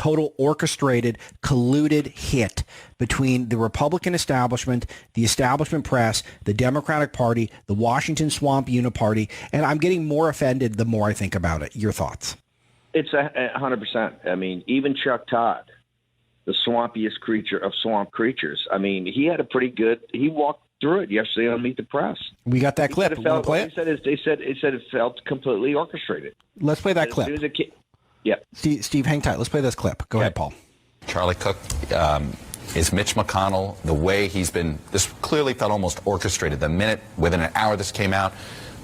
total orchestrated, colluded hit between the Republican establishment, the establishment press, the Democratic Party, the Washington Swamp Uniparty, and I'm getting more offended the more I think about it. Your thoughts? It's 100%. I mean, even Chuck Todd, the swampiest creature of swamp creatures, I mean, he had a pretty good – he walked through it yesterday on Meet the Press. We got that clip. Want to play it? He said it felt completely orchestrated. Let's play that clip. Yeah. Steve, hang tight. Let's play this clip. Go ahead, Paul. Charlie Cook, is Mitch McConnell, the way he's been, this clearly felt almost orchestrated. The minute, within an hour this came out,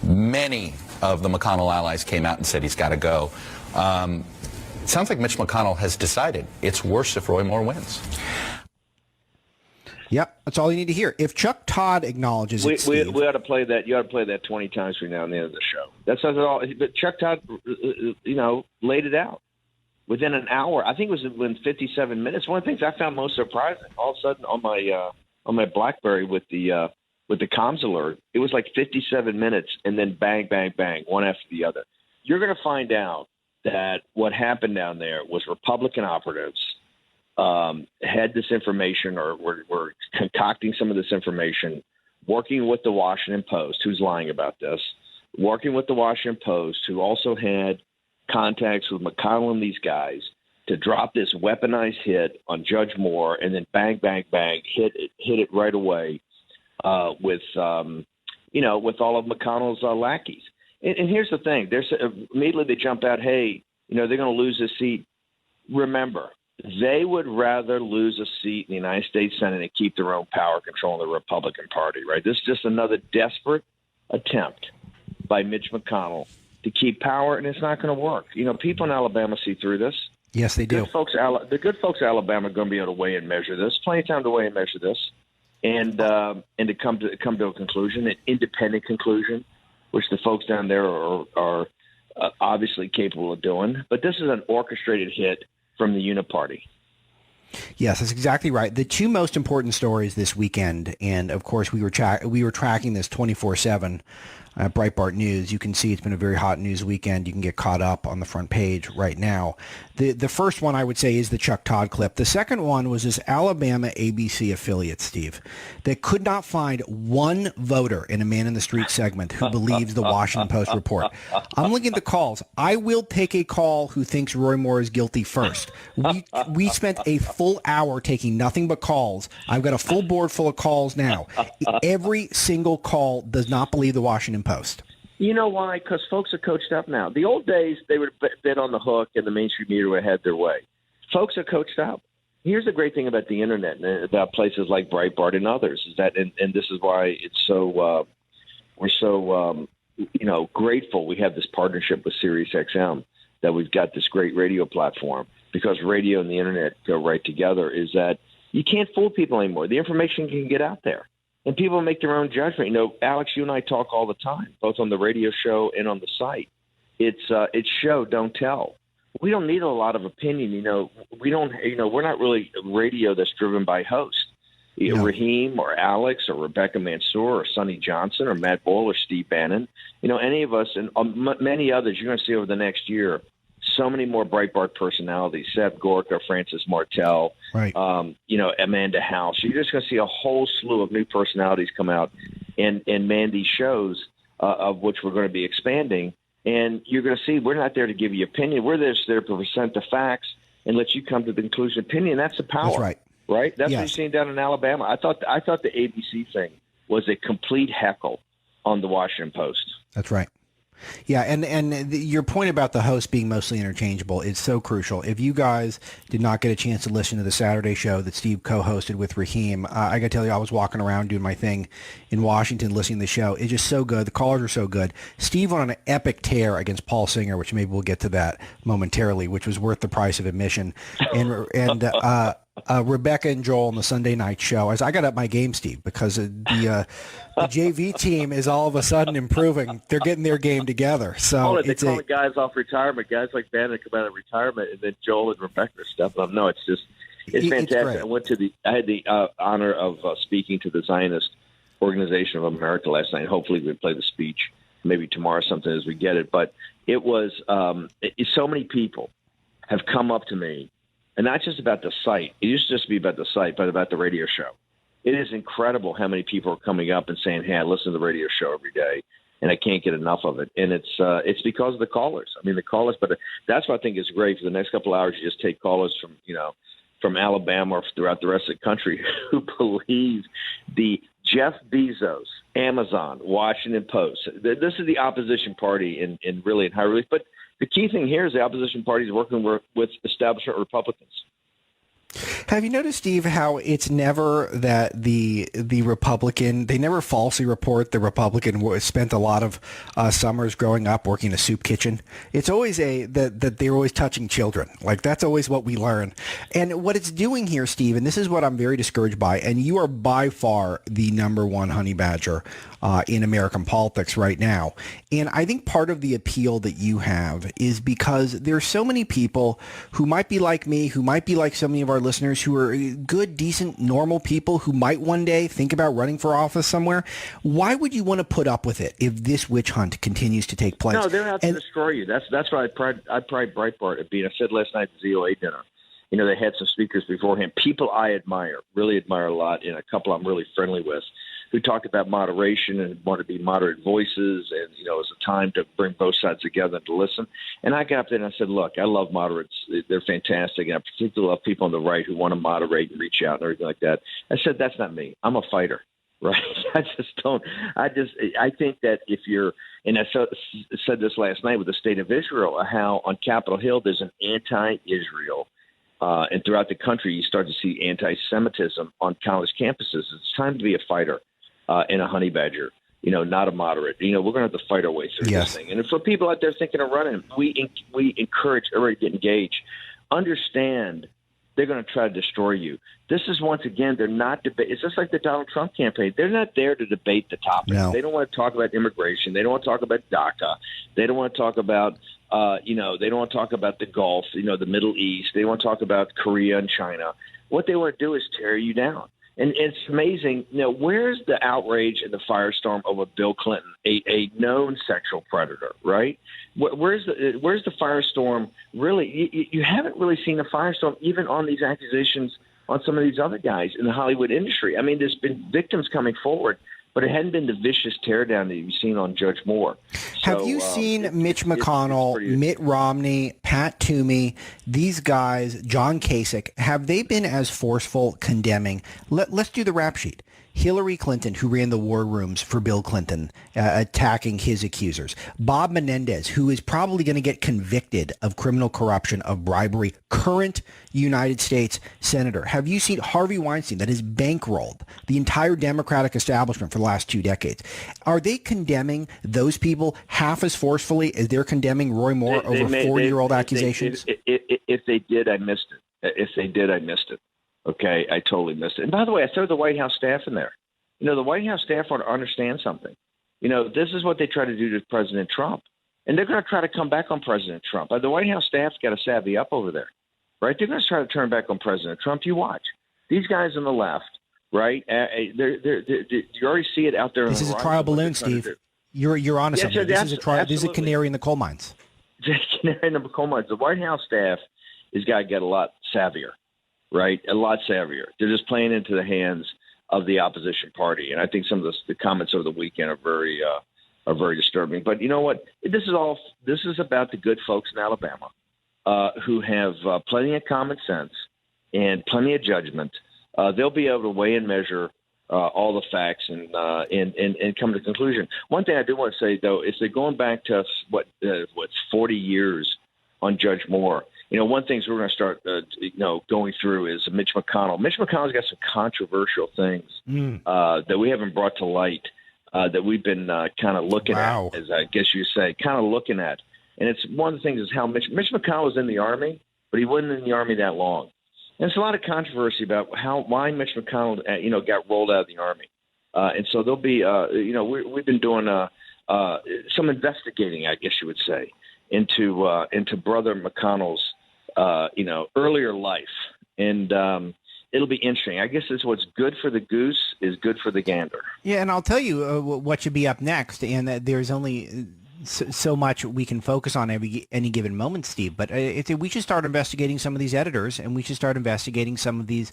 many of the McConnell allies came out and said he's got to go. It sounds like Mitch McConnell has decided it's worse if Roy Moore wins. Yep, that's all you need to hear. If Chuck Todd acknowledges it, Steve, we ought to play that. You ought to play that 20 times between now and the end of the show. That says it all. But Chuck Todd, laid it out within an hour. I think it was within 57 minutes. One of the things I found most surprising, all of a sudden on my BlackBerry with the comms alert, it was like 57 minutes, and then bang, bang, bang, one after the other. You're going to find out that what happened down there was Republican operatives had this information, or were concocting some of this information, working with the Washington Post, who's lying about this, working with the Washington Post, who also had contacts with McConnell and these guys to drop this weaponized hit on Judge Moore, and then bang, bang, bang, hit it right away with all of McConnell's lackeys. And here's the thing: immediately they jump out, hey, they're going to lose this seat. Remember, they would rather lose a seat in the United States Senate and keep their own power control in the Republican Party, right? This is just another desperate attempt by Mitch McConnell to keep power, and it's not going to work. People in Alabama see through this. Yes, they do. The good folks in Alabama are going to be able to weigh and measure this. Plenty of time to weigh and measure this, and to come to a conclusion, an independent conclusion, which the folks down there are obviously capable of doing. But this is an orchestrated hit from the Uniparty. Yes, that's exactly right. The two most important stories this weekend, and of course we were tracking this 24/7 at Breitbart News. You can see it's been a very hot news weekend. You can get caught up on the front page right now. The first one I would say is the Chuck Todd clip. The second one was this Alabama ABC affiliate, Steve, that could not find one voter in a Man in the Street segment who believes the Washington Post report. I'm looking at the calls. I will take a call who thinks Roy Moore is guilty first. We spent a full hour taking nothing but calls. I've got a full board full of calls now. Every single call does not believe the Washington Post. You know why? Because folks are coached up now. The old days, they would been on the hook, and the mainstream media would have their way. Folks are coached up. Here's the great thing about the internet and about places like Breitbart and others is that, and this is why it's so we're so grateful we have this partnership with SiriusXM, that we've got this great radio platform, because radio and the internet go right together. Is that you can't fool people anymore. The information can get out there, and people make their own judgment. Alex, you and I talk all the time, both on the radio show and on the site. It's show, don't tell. We don't need a lot of opinion. We don't. We're not really a radio that's driven by hosts. No. Raheem or Alex or Rebecca Mansour or Sonny Johnson or Matt Boyle or Steve Bannon. Any of us and many others. You're going to see over the next year so many more Breitbart personalities: Seb Gorka, Francis Martell, right? Amanda House. You're just going to see a whole slew of new personalities come out and man these shows, of which we're going to be expanding. And you're going to see we're not there to give you opinion. We're just there to present the facts and let you come to the conclusion. Opinion, that's the power. That's right. Right? That's yes. what you're seeing down in Alabama. I thought the ABC thing was a complete heckle on the Washington Post. That's right. Yeah, and your point about the host being mostly interchangeable is so crucial. If you guys did not get a chance to listen to the Saturday show that Steve co-hosted with Raheem, I got to tell you, I was walking around doing my thing in Washington listening to the show. It's just so good. The callers are so good. Steve went on an epic tear against Paul Singer, which maybe we'll get to that momentarily, which was worth the price of admission. And Rebecca and Joel on the Sunday night show. I got up my game, Steve, because the JV team is all of a sudden improving. They're getting their game together. So they call the guys off retirement. Guys like Bannon come out of retirement, and then Joel and Rebecca are stepping up. No, it's fantastic. I had the honor of speaking to the Zionist Organization of America last night. Hopefully we play the speech maybe tomorrow or something as we get it. But it was so many people have come up to me And not just about the site. It used to just be about the site, but about the radio show. It is incredible how many people are coming up and saying, hey, I listen to the radio show every day, and I can't get enough of it. And it's because of the callers. I mean, the callers, but that's what I think is great. For the next couple of hours, you just take callers from Alabama or throughout the rest of the country who believe the Jeff Bezos, Amazon, Washington Post. This is the opposition party in high relief. But the key thing here is the opposition party is working with establishment Republicans. Have you noticed, Steve, how it's never that the Republican, they never falsely report the Republican spent a lot of summers growing up working in a soup kitchen. It's always that they're always touching children. Like, that's always what we learn. And what it's doing here, Steve, and this is what I'm very discouraged by, and you are by far the number one honey badger in American politics right now. And I think part of the appeal that you have is because there's so many people who might be like me, who might be like so many of our listeners, who are good, decent, normal people who might one day think about running for office somewhere. Why would you want to put up with it if this witch hunt continues to take place? No, they're out to destroy you. That's why I pride Breitbart at being. I said last night at the ZOA dinner, they had some speakers beforehand, people I really admire a lot, and a couple I'm really friendly with, who talked about moderation and want to be moderate voices, and it's a time to bring both sides together and to listen. And I got up there and I said, look, I love moderates; they're fantastic, and I particularly love people on the right who want to moderate and reach out and everything like that. I said, that's not me. I'm a fighter, right? I think that if you're, and I said this last night with the state of Israel, how on Capitol Hill there's an anti-Israel. And throughout the country, you start to see anti-Semitism on college campuses. It's time to be a fighter and a honey badger, not a moderate. We're going to have to fight our way through this thing. And for people out there thinking of running, we encourage everybody to get engaged. Understand they're going to try to destroy you. This is, once again, they're not debate. It's just like the Donald Trump campaign. They're not there to debate the topics. No. They don't want to talk about immigration. They don't want to talk about DACA. They don't want to talk about they don't want to talk about the Gulf, the Middle East. They want to talk about Korea and China. What they want to do is tear you down. And it's amazing. Where's the outrage and the firestorm over Bill Clinton, a known sexual predator, right? Where's the firestorm? Really, you haven't really seen a firestorm even on these accusations on some of these other guys in the Hollywood industry. I mean, there's been victims coming forward, but it hadn't been the vicious teardown that you've seen on Judge Moore. Have you seen Mitch McConnell, Mitt Romney, Pat Toomey, these guys, John Kasich, have they been as forceful condemning? Let's do the rap sheet. Hillary Clinton, who ran the war rooms for Bill Clinton, attacking his accusers. Bob Menendez, who is probably going to get convicted of criminal corruption, of bribery, current United States senator. Have you seen Harvey Weinstein, that has bankrolled the entire Democratic establishment for the last 2 decades? Are they condemning those people half as forcefully as they're condemning Roy Moore over 40-year-old accusations? If they did, I missed it. If they did, I missed it. Okay, I totally missed it. And by the way, I throw the White House staff in there. The White House staff ought to understand something. This is what they try to do to President Trump. And they're going to try to come back on President Trump. The White House staff's got to savvy up over there, right? They're going to try to turn back on President Trump. You watch. These guys on the left, right? You already see it out there. This is a trial balloon, Steve. You're on to something. This is a trial. This is a canary in the coal mines. Canary in the coal mines. The White House staff has got to get a lot savvier. Right, a lot savvier. They're just playing into the hands of the opposition party, and I think some of the comments over the weekend are very disturbing. But you know what? This is about the good folks in Alabama who have plenty of common sense and plenty of judgment. They'll be able to weigh and measure all the facts and come to a conclusion. One thing I do want to say though is they're going back to what's 40 years on Judge Moore. One thing we're going to start, going through is Mitch McConnell. Mitch McConnell's got some controversial things that we haven't brought to light, that we've been kind of looking at, as I guess you say, kind of looking at. And it's one of the things is how Mitch McConnell was in the Army, but he wasn't in the Army that long. And there's a lot of controversy about why Mitch McConnell, got rolled out of the Army. And so there'll be, we've been doing some investigating, I guess you would say, into Brother McConnell's earlier life. And it'll be interesting. I guess it's what's good for the goose is good for the gander. Yeah, and I'll tell you what should be up next, and that there's only so much we can focus on any given moment, Steve. But we should start investigating some of these editors, and we should start investigating some of these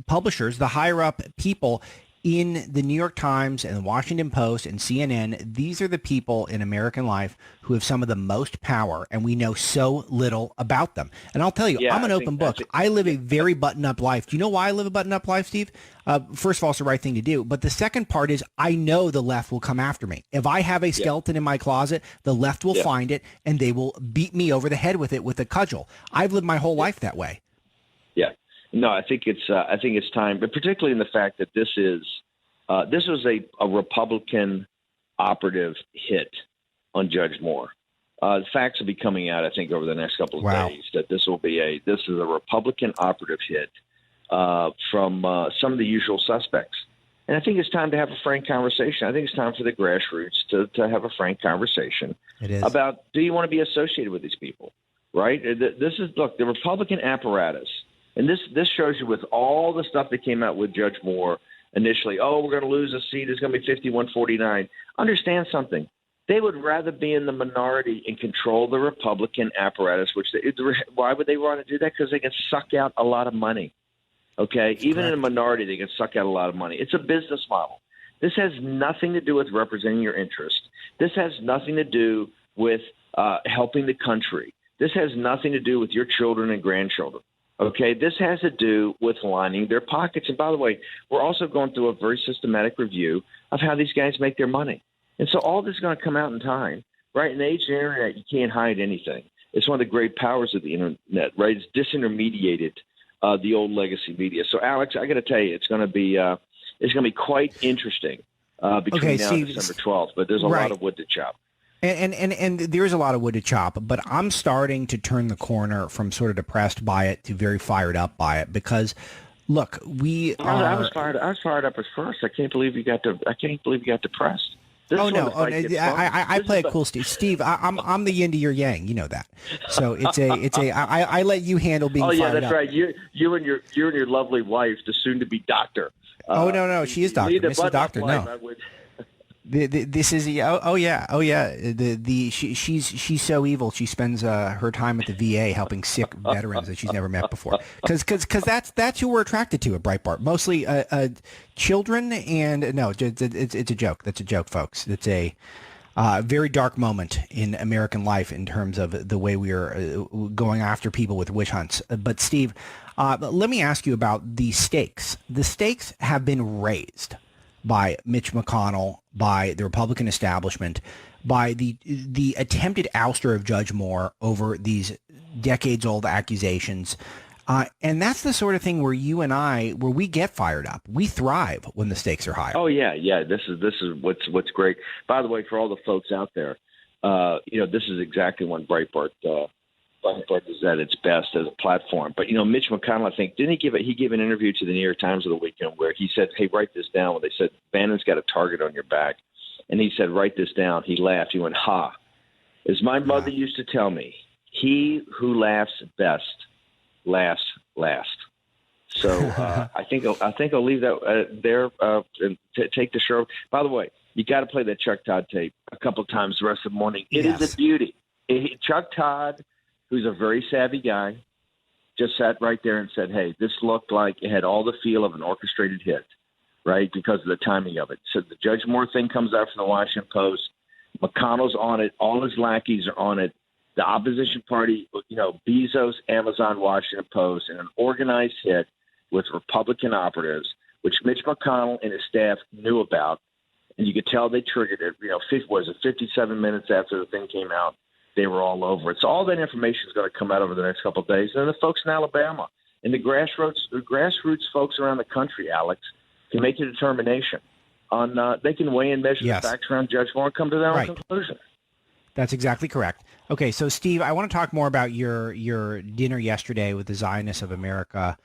publishers, the higher up people in the New York Times and the Washington Post and CNN. These are the people in American life who have some of the most power, and we know so little about them. And I'll tell you, Yeah, I'm an open book. I live a very button-up life. Do you know why I live a button-up life, Steve? First of all, it's the right thing to do. But the second part is I know the left will come after me. If I have a skeleton in my closet, the left will find it, and they will beat me over the head with it with a cudgel. I've lived my whole life that way. Yeah. No, I think it's time, but particularly in the fact that this was a Republican operative hit on Judge Moore. The facts will be coming out, I think, over the next couple of days that this is a Republican operative hit from some of the usual suspects. And I think it's time to have a frank conversation. I think it's time for the grassroots to have a frank conversation about, do you want to be associated with these people, right? Look, the Republican apparatus, and this shows you with all the stuff that came out with Judge Moore initially, we're going to lose a seat, it's going to be 51-49. Understand something. They would rather be in the minority and control the Republican apparatus, why would they want to do that? Because they can suck out a lot of money. Okay? That's even correct. In a minority, they can suck out a lot of money. It's a business model. This has nothing to do with representing your interest. This has nothing to do with helping the country. This has nothing to do with your children and grandchildren. Okay, this has to do with lining their pockets. And by the way, we're also going through a very systematic review of how these guys make their money. And so all this is going to come out in time, right? In the age of the internet, you can't hide anything. It's one of the great powers of the internet, right? It's disintermediated the old legacy media. So, Alex, I got to tell you, it's going to be quite interesting between now and December 12th. But there's a lot of wood to chop. And there's a lot of wood to chop, but I'm starting to turn the corner from sort of depressed by it to very fired up by it because, look, I was fired up at first. I can't believe you got depressed. I play it cool, Steve. Steve, I'm the yin to your yang. You know that. So I let you handle being fired up. Oh yeah, that's right. You and your lovely wife, the soon-to-be doctor. No, she is doctor. Mrs. Doctor, no. This is she's so evil. She spends her time at the VA helping sick veterans that she's never met before. Because that's who we're attracted to at Breitbart. Mostly children and no, it's a joke. That's a joke, folks. It's a very dark moment in American life in terms of the way we are going after people with witch hunts. But Steve, let me ask you about the stakes. The stakes have been raised by Mitch McConnell, by the Republican establishment, by the attempted ouster of Judge Moore over these decades-old accusations. And that's the sort of thing where you and I, where we get fired up. We thrive when the stakes are higher. Oh, yeah. This is what's great. By the way, for all the folks out there, this is exactly when Breitbart is at its best as a platform. But, Mitch McConnell, I think, he gave an interview to the New York Times of the weekend where he said, hey, write this down. When they said, Bannon's got a target on your back. And he said, write this down. He laughed. He went, ha. As my mother used to tell me, he who laughs best laughs last. So I think I'll leave that there and take the show. By the way, you got to play that Chuck Todd tape a couple of times the rest of the morning. It is a beauty. Chuck Todd, who's a very savvy guy, just sat right there and said, hey, this looked like it had all the feel of an orchestrated hit, right, because of the timing of it. So the Judge Moore thing comes out from the Washington Post. McConnell's on it. All his lackeys are on it. The opposition party, Bezos, Amazon, Washington Post, and an organized hit with Republican operatives, which Mitch McConnell and his staff knew about. And you could tell they triggered it. 57 minutes after the thing came out, they were all over it. So all that information is going to come out over the next couple of days. And the folks in Alabama and the grassroots folks around the country, Alex, can make a determination on. They can weigh and measure the facts around Judge Moore and come to their own conclusion. That's exactly correct. Okay, so Steve, I want to talk more about your dinner yesterday with the Zionists of America.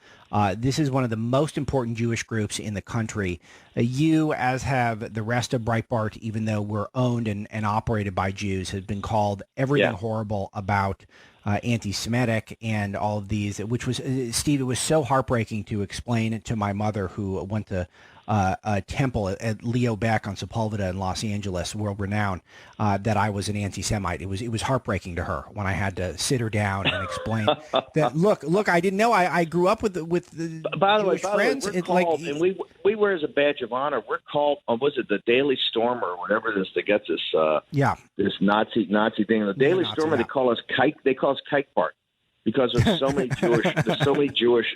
This is one of the most important Jewish groups in the country. You, as have the rest of Breitbart, even though we're owned and operated by Jews, has been called everything horrible about anti-Semitic and all of these, which was, Steve, it was so heartbreaking to explain it to my mother who went to temple at Leo Beck on Sepulveda in Los Angeles, world renowned, that I was an anti-Semite. It was heartbreaking to her when I had to sit her down and explain that. Look, I didn't know. I grew up with the Jewish friends. We're called, and we wear as a badge of honor. We're called. Was it the Daily Stormer or whatever this? They got this. This Nazi thing. The Daily Stormer. They call us kike. They call us kike Bart. Because there's so many Jewish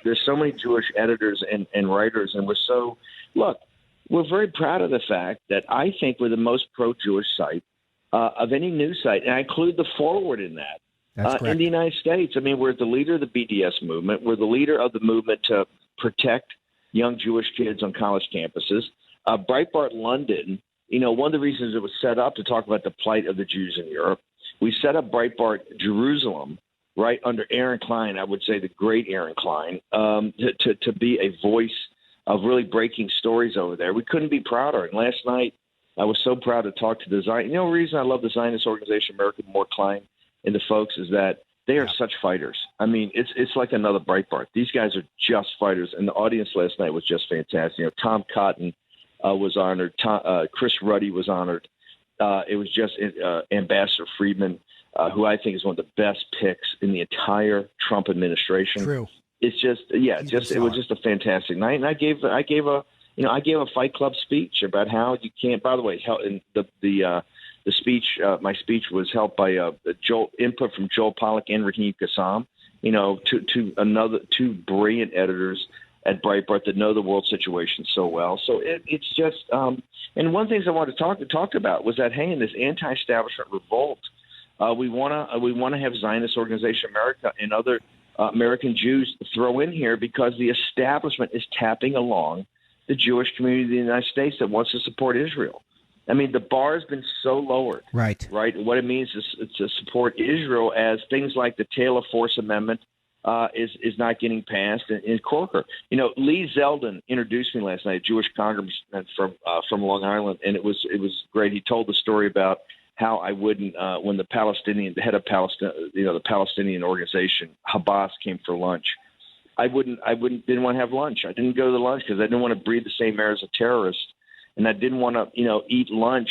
editors and writers, and we're very proud of the fact that I think we're the most pro-Jewish site of any news site, and I include the forward in that. In the United States, I mean, we're the leader of the BDS movement. We're the leader of the movement to protect young Jewish kids on college campuses. Breitbart London, one of the reasons it was set up to talk about the plight of the Jews in Europe. We set up Breitbart Jerusalem, right under Aaron Klein, I would say the great Aaron Klein, to be a voice of really breaking stories over there. We couldn't be prouder. And last night, I was so proud to talk to the Zion. The reason I love the Zionist organization, American More Klein, and the folks is that they are such fighters. I mean, it's like another Breitbart. These guys are just fighters. And the audience last night was just fantastic. Tom Cotton was honored. Chris Ruddy was honored. It was just Ambassador Friedman, who I think is one of the best picks in the entire Trump administration. True. It's just, it was just a fantastic night. And I gave a Fight Club speech about how you can't. By the way, the speech, my speech was helped by input from Joel Pollack and Raheem Kassam. Two brilliant editors at Breitbart that know the world situation so well. So it's just, and one of the things I wanted to talk about was that, hey, in this anti-establishment revolt, we want to have Zionist Organization America and other American Jews throw in here because the establishment is tapping along the Jewish community of the United States that wants to support Israel. I mean, the bar has been so lowered. Right. What it means is to support Israel as things like the Taylor Force Amendment is not getting passed in Corker. Lee Zeldin introduced me last night, a Jewish congressman from Long Island, and it was great. He told the story about how I wouldn't when the head of the Palestinian organization Hamas came for lunch. Didn't want to have lunch. I didn't go to the lunch because I didn't want to breathe the same air as a terrorist, and I didn't want to eat lunch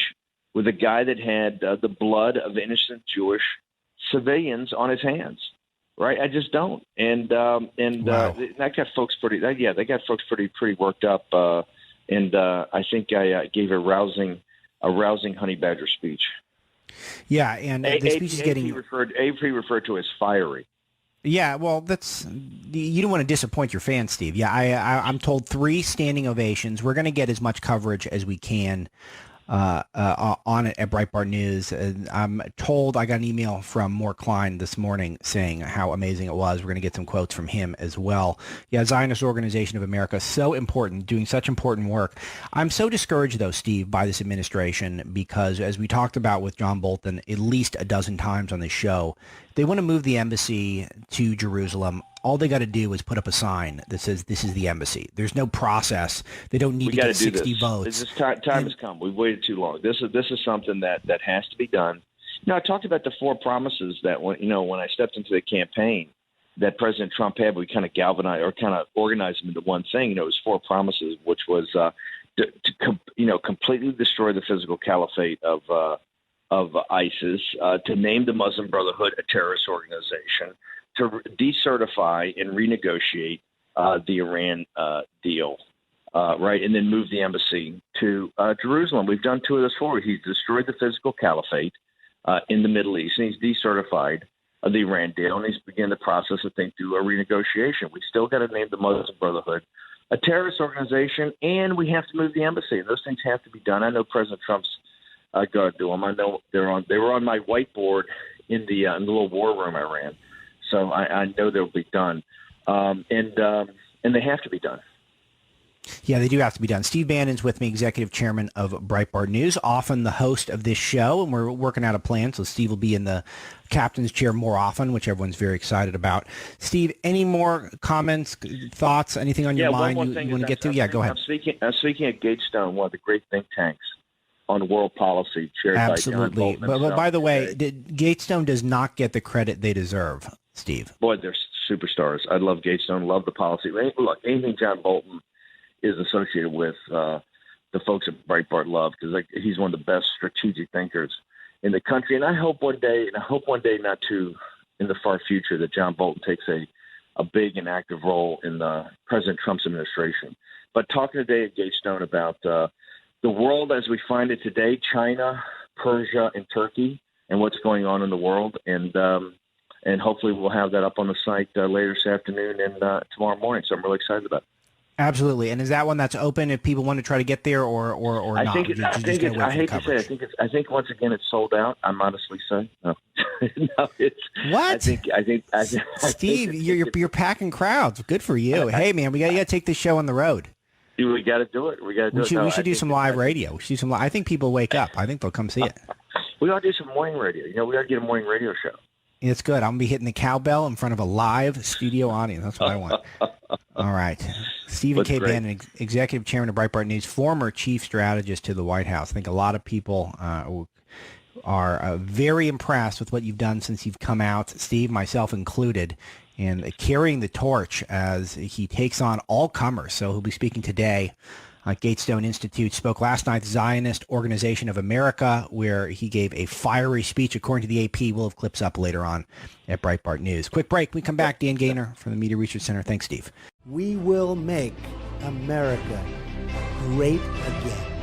with a guy that had the blood of innocent Jewish civilians on his hands. Right, I just don't, and that got folks they got folks pretty worked up, and I think I gave a rousing honey badger speech. Yeah, and the speech is getting AP referred to as fiery. Yeah, well, you don't want to disappoint your fans, Steve. Yeah, I'm told 3 standing ovations. We're going to get as much coverage as we can on it at Breitbart News. I'm told I got an email from Moore Klein this morning saying how amazing it was. We're going to get some quotes from him as well. Yeah, Zionist Organization of America, so important, doing such important work. I'm so discouraged, though, Steve, by this administration because, as we talked about with John Bolton at least a dozen times on this show, they want to move the embassy to Jerusalem. All they got to do is put up a sign that says this is the embassy. There's no process. They don't need to get 60 votes. Time has come. We've waited too long. This is something that has to be done. I talked about the 4 promises that when I stepped into the campaign that President Trump had, we kind of galvanized or kind of organized them into one thing. It was 4 promises, which was to completely destroy the physical caliphate of ISIS, to name the Muslim Brotherhood a terrorist organization, to decertify and renegotiate the Iran deal, right, and then move the embassy to Jerusalem. We've done 2 of those 4. He's destroyed the physical caliphate in the Middle East, and he's decertified the Iran deal, and he's begun the process of thinking through a renegotiation. We still got to name the Muslim Brotherhood a terrorist organization, and we have to move the embassy. Those things have to be done. I know President Trump's going to do them. I know they were on my whiteboard in the little war room I ran. So I know they'll be done, and they have to be done. Yeah, they do have to be done. Steve Bannon's with me, executive chairman of Breitbart News, often the host of this show, and we're working out a plan, so Steve will be in the captain's chair more often, which everyone's very excited about. Steve, any more comments, thoughts, anything on your mind you want to get to? Yeah, go ahead. I'm speaking at Gatestone, one of the great think tanks on world policy, chaired by John Bolton. But by the way, Gatestone does not get the credit they deserve, Steve. Boy, they're superstars. I love Gatestone, love the policy. Look, anything John Bolton is associated with the folks at Breitbart love, because he's one of the best strategic thinkers in the country. And I hope one day, not too in the far future, that John Bolton takes a big and active role in President Trump's administration. But talking today at Gatestone about the world as we find it today, China, Persia, and Turkey, and what's going on in the world, and hopefully we'll have that up on the site later this afternoon and tomorrow morning. So I'm really excited about it. Absolutely. And is that one that's open if people want to try to get there, or not? I hate to say, I think once again it's sold out. I'm honestly saying, no. No, what? I think, Steve, you're packing crowds. Good for you. Hey, man, you got to take this show on the road. We got to do it. We should do some live radio. We should do some. I think people wake up. I think they'll come see it. We ought to do some morning radio. We ought to get a morning radio show. It's good. I'm going to be hitting the cowbell in front of a live studio audience. That's what I want. All right. Stephen K. Bannon, Executive Chairman of Breitbart News, former Chief Strategist to the White House. I think a lot of people are very impressed with what you've done since you've come out, Steve, myself included, and carrying the torch as he takes on all comers. So he'll be speaking today. Gatestone Institute spoke last night, Zionist Organization of America, where he gave a fiery speech. According to the AP, we'll have clips up later on at Breitbart News. Quick break. We come back. Dan Gaynor from the Media Research Center. Thanks, Steve. We will make America great again.